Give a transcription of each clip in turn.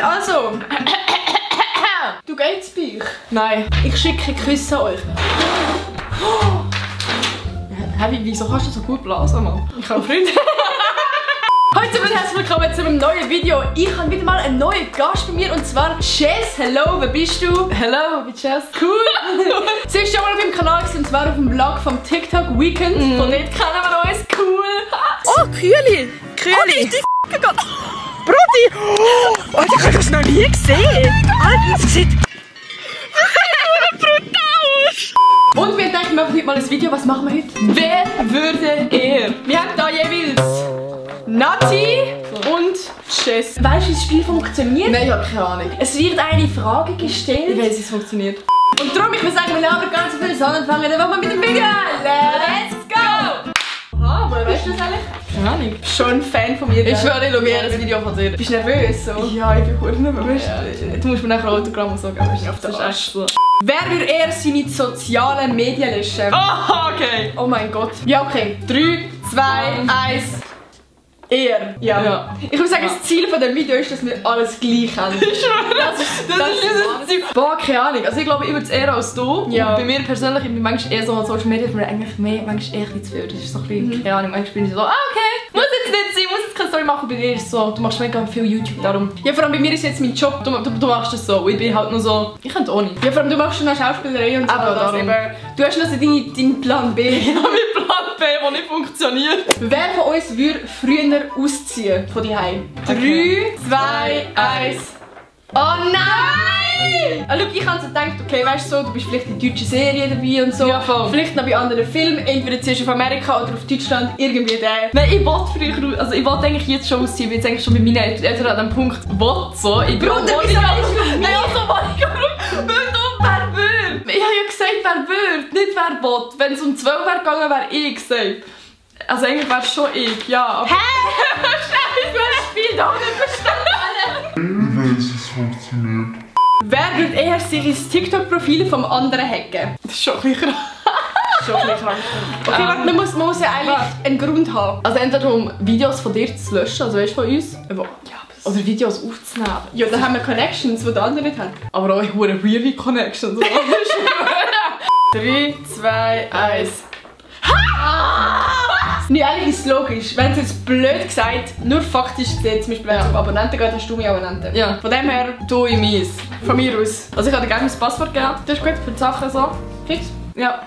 also. Du geht's bei euch? Nein. Ich schicke Küsse an euch. Hey, wieso kannst du so gut blasen, Mann? Ich habe einen Freund. Heute und herzlich willkommen zu einem neuen Video. Ich habe wieder mal einen neuen Gast bei mir und zwar Jess. Hello, wer bist du? Hello, ich bin Jess. Cool. Sie ist schon mal auf meinem Kanal und zwar auf dem Blog vom TikTok Weekend. Von dort kennen wir uns. Cool. Oh, Kühli. Kühli. Oh, die Gott. Brudi. Oh, ich habe das noch nie gesehen. Alter, das sieht brutal aus. Und wir denken, wir machen heute mal ein Video. Was machen wir heute? Wer würde er? Wir haben da jeweils Nati und Jess. Weißt du, wie das Spiel funktioniert? Nein, ich habe keine Ahnung. Es wird eine Frage gestellt. Ich weiß, wie es funktioniert. Und darum, ich würde sagen, wir labern gar nicht so viel, sondern fangen einfach mal mit dem Video an. Let's go! Aha, woher weißt du das eigentlich? Keine Ahnung. Schon ein Fan von mir. Ich schwöre, ich schaue mir das Video von dir. Bist du nervös? So? Ja, ich bin gut nervös. Ja. Du musst mir nachher ein Autogramm und so geben. Das ist echt so. Wer würde eher seine sozialen Medien löschen? Oh, okay. Oh mein Gott. Ja, okay. 3, 2, 1. Er. Ja. Ich würde sagen, das Ziel von dem Video ist, dass wir alles gleich haben. Ich schwöre. Das ist Ziel. Boah, keine Ahnung. Also ich glaube, ich würde es eher als du. Ja. Und bei mir persönlich, ich bin manchmal eher so an Social Media, dass mir eigentlich mehr, manchmal eher ein bisschen zu viel. Das ist so ein bisschen, keine Ahnung, manchmal bin ich so, okay, muss jetzt nicht sein, muss jetzt keine Story machen. Bei dir ist es so, du machst mega viel YouTube, darum. Ja, vor allem bei mir ist jetzt mein Job, du machst das so. Ich bin halt nur so, ich könnte auch nicht. Ja, vor allem du machst schon eine Schauspielerei und so. Aber darum. Du hast noch so deinen Plan B. Ich habe meinen Plan B, der nicht funktioniert. Wer von uns würde früher ausziehen von daheim? 3, 2, 1. Oh nein! Ah, schau, ich habe so gedacht, okay, weißt du so, du bist vielleicht in deutschen Serien dabei und so. Ja, voll. Vielleicht noch bei anderen Filmen, entweder ziehst du auf Amerika oder auf Deutschland, irgendwie der. Nein, ich wollte früher, also ich wollte eigentlich jetzt schon ausziehen, weil jetzt eigentlich schon mit meinen Eltern an dem Punkt wollte so. Ich bin Bruder, auch wieso nicht willst du mit mir? Nein, also wollte ich auch weil du wer würde. Ich habe ja gesagt, wer würde, nicht wer will. Wenn es um 12 wäre gegangen, wäre ich gesagt. Also eigentlich wäre es schon ich, ja. Aber Hä? Scheiße, das Spiel doch nicht verstanden. Wie es funktioniert. Wer würde eher sich ins TikTok-Profil vom anderen hacken? das ist schon ein bisschen krass. Schon ein bisschen krank. Okay, warte, man muss ja eigentlich einen Grund haben. Also entweder um Videos von dir zu löschen, also weißt du, von uns. Ja, Oder Videos aufzunehmen. ja, da haben wir Connections, die der andere nicht hat. Aber auch hure weirde Connections. 3, 2, 1. Nee, eigentlich ist es logisch. Wenn es jetzt blöd gesagt, nur faktisch gesehen, zum Beispiel wenn es um Abonnenten geht, hast du mehr Abonnenten. Ja. Von dem her, Du in meins. von mir aus. Also ich habe dir gerne mein Passwort gegeben. Das ist gut. Für die Sachen so. Fix? Ja.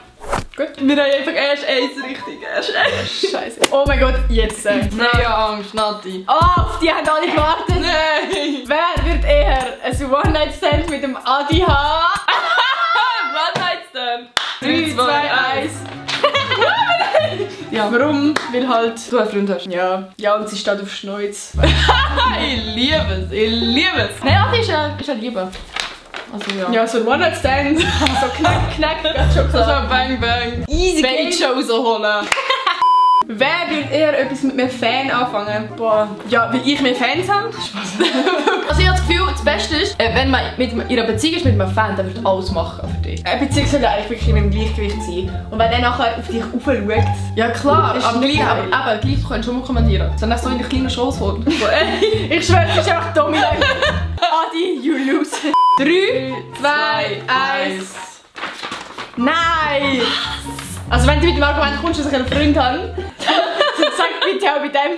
Gut. Wir haben einfach erst eins richtig. Erst eins. Scheiße. Oh mein Gott, jetzt. Nein, Angst, Nati. Oh, auf die haben alle gewartet. Nein. Wer wird eher ein One-Night-Stand mit dem Adi haben? Was heißt denn? 3, 2, 1. Ja. Warum? Weil halt... Du einen Freund hast. Ja. Ja, und sie steht auf Schneuz. Ich liebe es. Ich liebe es. Nein, Adi ist eine Liebe. Also ja. Ja, so ein One-Night-Stand. So knack, geht schon So klar. bang bang. Easy Fake game. Shows holen. Wer wird eher etwas mit einem Fan anfangen? Boah. Ja, weil ich mehr Fans habe. Also ich habe das Gefühl, das Beste ist, wenn man mit ihrer Beziehung ist mit einem Fan, dann wird alles machen für dich. Eine Beziehung sollte eigentlich wirklich in einem Gleichgewicht sein. Und wenn er nachher auf dich aufschaut. Ja klar, Das ist aber nicht gleich, geil. aber gleich, du kannst schon mal kommentieren. Dann hast du so in die kleinen Shows holen. So, Ich schwöre, es ist einfach Domino. Adi, you lose. 3, 2, 1. Nein! Also wenn du mit dem Argument kommst, dass ich einen Freund habe, dann sag bitte auch bei dem.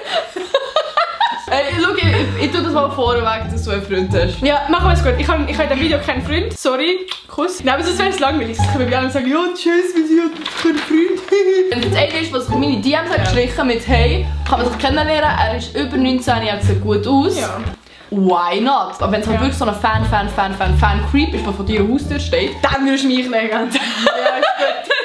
Schau, ich tue das mal vorweg, dass du einen Freund hast. Ja, machen wir es gut. Ich habe in diesem Video keinen Freund. Sorry. Kuss. Nein, aber sonst wäre es langweilig. Sonst können wir alle sagen, ja, tschüss, wir sind kein Freund. Wenn jetzt einer ist, was meine DMs hat geschlichen mit «Hey, kann man sich kennenlernen, er ist über 19, er sieht gut aus». Ja. Why not? Aber wenn es halt Ja. wirklich so ein Fan-Creep ist, der vor dir Haustür steht, Dann würdest du mich legen. Ja, ist gut.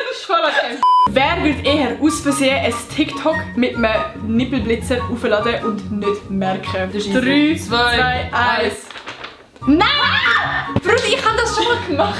Das ist voll okay. Wer würde eher aus Versehen ein TikTok mit einem Nippelblitzer aufladen und nicht merken? Das ist 3, easy. 2, 1. Nein! Bruder, ich habe das schon mal gemacht.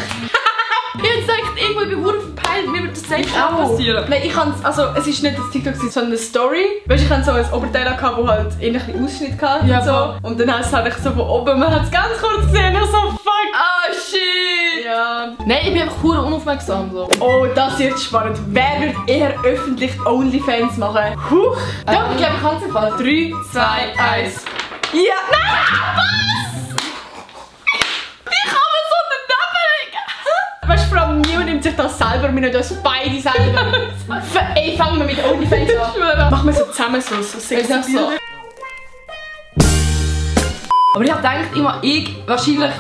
ich hätte gesagt, irgendwo ich bin verdammt verpeilt, mir wird das selbst auch passieren. Nein, ich kann es, also es ist nicht das TikTok, sondern eine Story. Weißt du, ich hatte so ein Oberteil, das halt ähnlichen Ausschnitt hatte Ja, und so. Und dann hast du halt so von oben, man hat es ganz kurz gesehen, ich so fuck. Ah, shit! Ja. Nein, ich bin einfach verdammt unaufmerksam. So. Oh, das wird spannend. Wer wird eher öffentlich Onlyfans machen? Huch! Doch, ich glaube, ich kann es im Fall. 3, 2, 1. Ja! Nein! Was? sich das selber und wir nicht uns beide selber. Ey, fangen wir mit OnlyFans an. Machen wir so zusammen so sexy Bilder. Aber ich habe gedacht, immer wahrscheinlich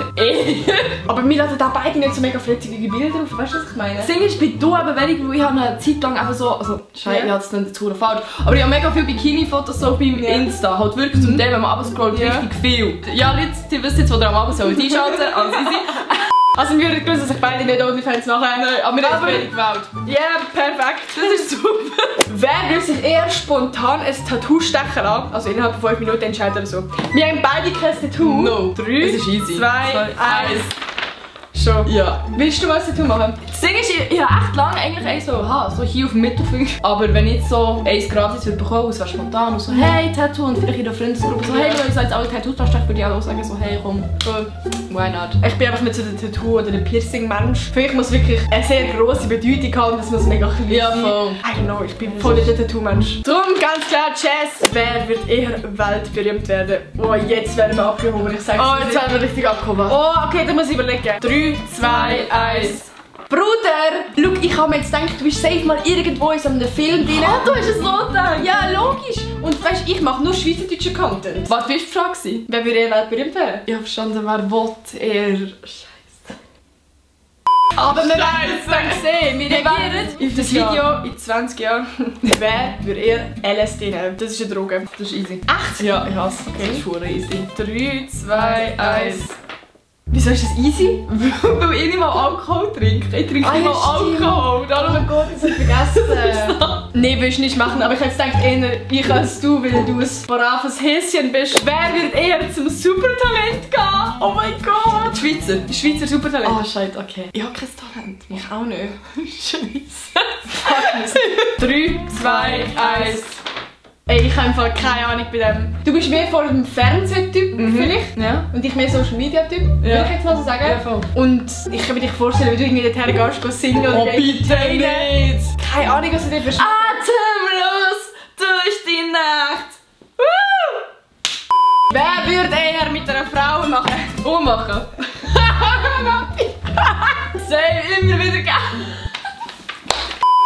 Aber wir laden da beide nicht so mega freizügige Bilder auf, weißt du, was ich meine? Das Ding ist, bei du eben wenig, weil ich habe eine Zeit lang einfach so, also scheiße, ich habe es nicht dazu falsch, aber ich habe mega viele Bikini-Fotos so beim Insta, halt wirklich zum Teil, wenn man runterscrollt, richtig viel. Ja, Leute, die wissen jetzt, wo ihr am Abend sollt einschalten, also easy. Also wir würden gewusst, dass ich beide nicht OnlyFans machen. Aber wir haben wenig gewählt. Ja, perfekt. Das ist super. Wer will sich eher spontan ein Tattoo stechen lassen? Also innerhalb von 5 Minuten entscheiden oder so. Wir haben beide kein Tattoo. No. 3, das ist easy. 2, 1. Schon. Ja. Willst du mal ein Tattoo machen? Das Ding ist, ich habe echt lange eigentlich so hier auf dem Mittelfinger. Aber wenn ich jetzt so eins gratis würde bekommen, es wäre spontan und so, hey, Tattoo, und vielleicht in der Freundesgruppe so, hey, wir sollen jetzt alle Tattoos stechen, würde ich auch sagen so, hey, komm, why not? Ich bin einfach nicht so der Tattoo- oder der Piercing-Mensch. Für mich muss wirklich eine sehr grosse Bedeutung haben, das muss mega klein sein. Ja, voll. I don't know, ich bin voll nicht der Tattoo-Mensch. Darum ganz klar, Jess, wer wird eher weltberühmt werden? Oh, jetzt werden wir abgehoben, ich sag's dir. Oh, jetzt werden wir richtig abgehoben. Oh, okay, da muss ich überlegen. 3, 2, 1. Bruder! Schau, ich habe mir jetzt gedacht, du bist safe mal irgendwo in so einem Film drin. Oh, du hast es so gedacht. Ja, logisch. Und weißt du, ich mache nur schweizerdeutschen Content. Was war die Frage? Wer würde eher weltberühmt werden? Ich habe verstanden, wer will eher... Scheiße. Aber wir werden es dann sehen. Wir reagieren auf das Ja. Video in 20 Jahren. Wer würde eher LSD nehmen? Das ist eine Droge. Das ist easy. Echt? Ja, ich hasse. Okay. Das ist voll easy. 3, 2, 1. Wieso ist das easy? Weil ich nicht mal Alkohol trinke. Ich trinke Ah, nicht ja, mal stimmt. Alkohol. Oh mein Gott, das habe ich vergessen. Nein, willst du nicht machen, aber ich hätte gedacht, eher ich als du, weil du ein braves Häschen bist. Wer wird eher zum Supertalent gehen? Oh mein Gott! Schweizer Supertalent. Oh, scheiße, okay. Ich habe kein Talent. Ich auch nicht. Scheiße. Fuck me. 3, 2, 1. Ey, ich habe einfach keine Ahnung bei dem. Du bist mehr vor dem Fernsehtyp, vielleicht. Ja. Und ich mehr Social Media Typ, würde ich jetzt mal so sagen. Ja, voll. Und ich kann mir dich vorstellen, wie du irgendwie dorthin gehst, gehst singen oder Oh, bitte nicht. Keine Ahnung, was du dir beschreibst. Atemlos durch die Nacht. Wer würde eher mit einer Frau machen? Ummachen. Sei immer wieder gern.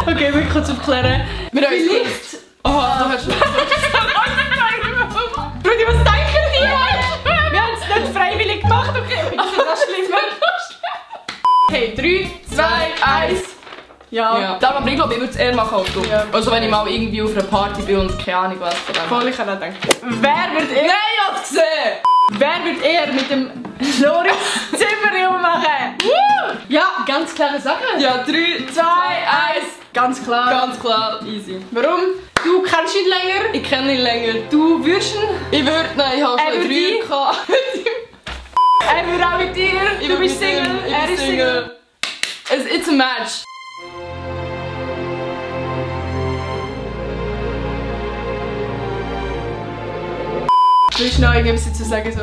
Okay, wir kurz aufklären. Wir haben uns Vielleicht... Oh, du hast schon Brudi, was denken die? Wir haben es nicht freiwillig gemacht, okay? Bitte, das ist schlimm. Okay, 3, 2, 1. Ja. Da, aber ich glaube, ich würde es eher machen als du. Ja. Also wenn ich mal irgendwie auf einer Party bin und keine Ahnung was von dem. Voll, ich kann auch denken. Wer wird eher... Nein, ich hab's gesehen! Wer wird eher mit dem Loris Zimmer rummachen? Ja, ganz klare Sache. Ja, 3, 2, 1. Ganz klar. Ganz klar, easy. Warum? Du kennst ihn länger. Ich kenne ihn länger. Du würdest ihn. Ich würde, nein, ich habe schon 3 gehabt. Er würde auch mit dir. Du bist Single. Er ist Single. It's a match. Willst du noch irgendwas dazu sagen? So?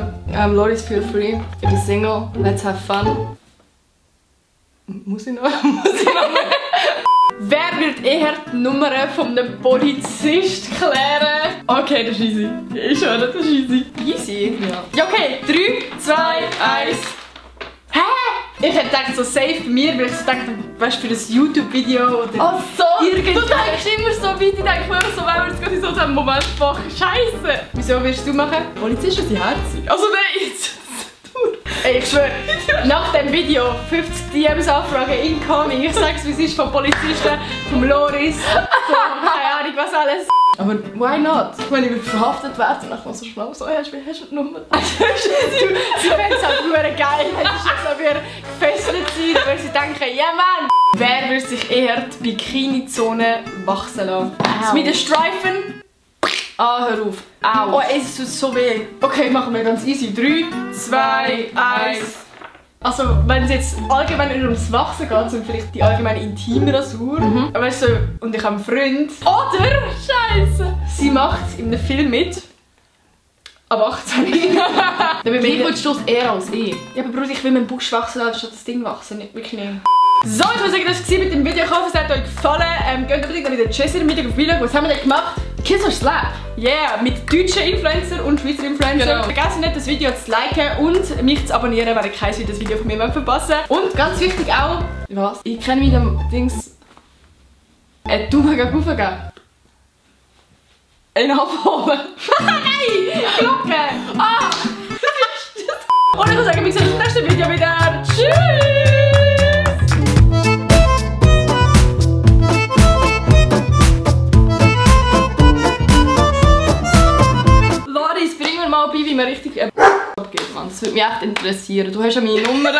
Loris, feel free. Ich bin Single. Let's have fun. Muss ich noch? Wer wird eher die Nummer von einem Polizist klären? Okay, das ist easy. Ich schwöre, das ist easy. Easy. Ja. Ja, okay. 3, 2, 1. Hä? Ich hätte gedacht, so safe bei mir, weil ich so dachte, weißt du, für ein YouTube-Video oder... Ach so, Irgendwas. du denkst immer so weit, ich denke immer so, wenn wir jetzt gerade in so einem Moment machen. Scheiße! Wieso willst du machen? Polizisten sind herzig. Also nein, jetzt... Ey, ich schwöre, nach dem Video 50 DMs Anfragen incoming. Ich sag's, wie es ist, von Polizisten, vom Loris, von keine Ahnung was alles. Aber why not? Wenn ich verhaftet werde, dann so schnell so, hast du die Nummer? Sie finden es halt nur geil, wenn sie schon so wieder gefesselt sind, weil sie denken, ja Mann! Wer würde sich eher die Bikini-Zone wachsen lassen? Das mit den Streifen? Ah, hör auf. Oh, es tut so weh. Okay, machen wir ganz easy. 3, 2, 1. Also, wenn es jetzt allgemein ums Wachsen geht, so vielleicht die allgemeine intime Rasur. Aber weißt du, und ich habe einen Freund. Oder, Scheiße, sie macht in einem Film mit. Ab 18. Ich würde Schluss eher als ich. Ja, aber Bruder, ich will meinen Busch wachsen lassen, statt das Ding wachsen. Nicht, wirklich nicht. So, ich würde sagen, das war mit dem Video. Ich hoffe, es hat euch gefallen. Geht unbedingt noch wieder Jess in dem Video auf Vlog. Was haben wir denn gemacht? Kids are Slap. Yeah, mit deutschen Influencer und Schweizer Influencer. Genau. Vergesst nicht, das Video zu liken und mich zu abonnieren, wenn ihr kein Video von mir verpassen wollt. Und ganz wichtig auch, was? Ich kenne mich dem Dings... du mega aufgeben. Einen abholen. Nein! Glocke! Ah! Und ich würde sagen, wir sehen uns im nächsten Video wieder. Tschüss! Loris, bring mir mal bei, wie man richtig abgeht, Mann. Das würde mich echt interessieren. Du hast ja meine Nummer.